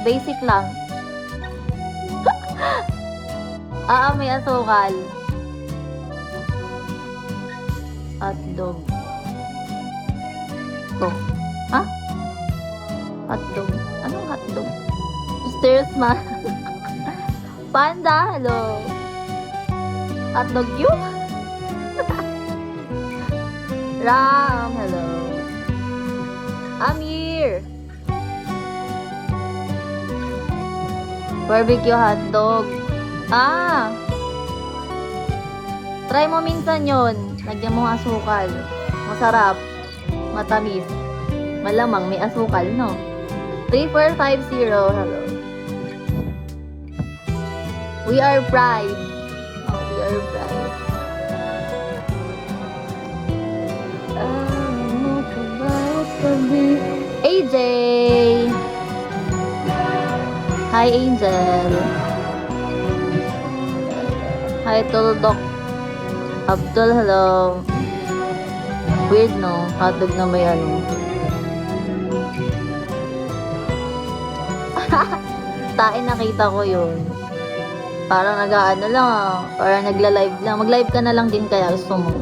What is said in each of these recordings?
Basic lang. May asukal. Hotdog. Oh. Ha? Hotdog. Anong hotdog? Stairs man. Panda, hello. Hotdog you? Ram, hello. I'm here. Barbecue hotdog. Try mo minsan yon. Lagyan mo asukal. Masarap. Matamis. Malamang may asukal, no? 3450, hello. We are pride. Oh, we are pride. AJ! Hi, Angel. Hi, Tuldok. Abdul, hello. Weird, no? Hotdog na may ano. Tain, nakita ko yun. Parang nag-ano lang, parang nagla-live lang. Mag-live ka na lang din kaya gusto mo.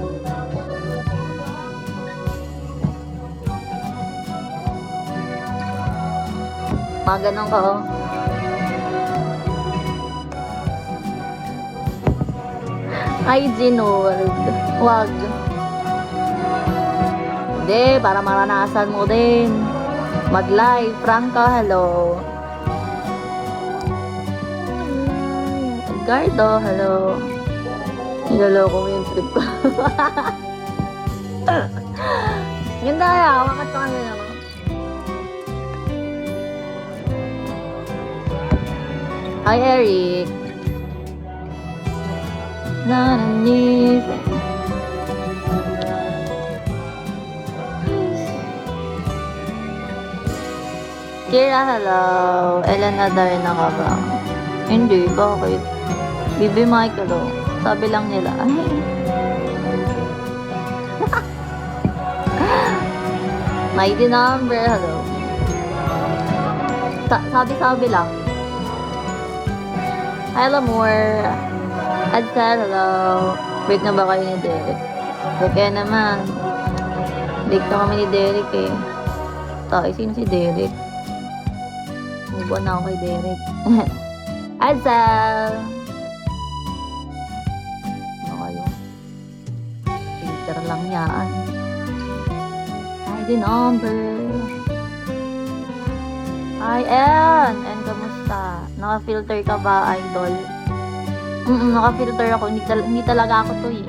Mga ganun ka, oh. Ay, Ginold. Wag. Hindi, para maranasan mo din. Mag-live. Franca, hello. Edgardo, hello. Niloloko mo yung trip ko. Ganda kaya, wakat pa kami naman. Hi, Eric. Nananis. Kira, hello. Ellen Adarna ka ba? Hindi, bakit? Bibi Michael, oh. Sabi lang nila, ay. Mighty number, hello. Sabi-sabi lang. Hi, Lamore. Adsal, hello. Break na ba kayo ni Derek? Okay naman. Break na kami ni Derek eh. Sino si Derek? Move on na ako kay Derek. Adsal! Ano kayo? Filter lang yan. Hi, the number. Hi, Ann! Ann, kamusta? Naka-filter ka ba, idol? Naka-filter ako. Hindi talaga ako to eh.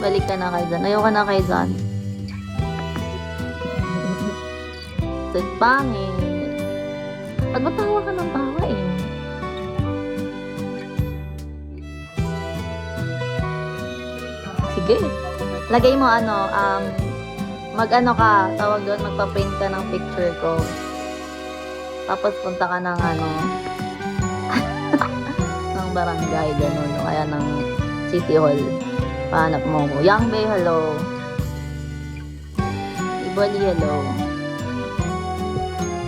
Balik ka na kay Zan. Ayaw ka na kay Zan. Sid pangit. At ba't tawa ka ng tawa eh? Sige. Lagay mo mag-ano ka, tawag doon, magpa-print ka ng picture ko. Tapos punta ka ng ng barangay, gano'n, o kaya ng city hall. Pahanap mo ko. Young Bay, hello. Ibali, hello.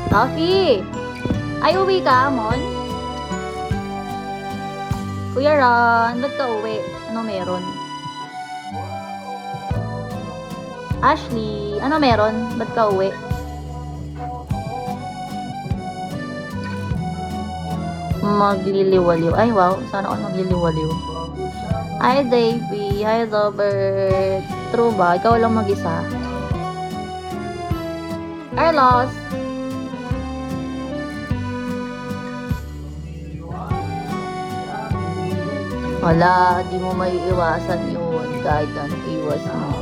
Coffee! Ay, uwi ka, Mon? Kuya Ron, ba't ka uwi? Ano meron? Ashley, ano meron? Ba't ka uwi? Magliliwaliw. Ay, wow. Sana ako magliliwaliw. Hi, Davey. Hi, Robert. True ba? Ikaw lang mag-isa. Carlos. Wala. Di mo may iwasan yun. Kahit ang iwas mo.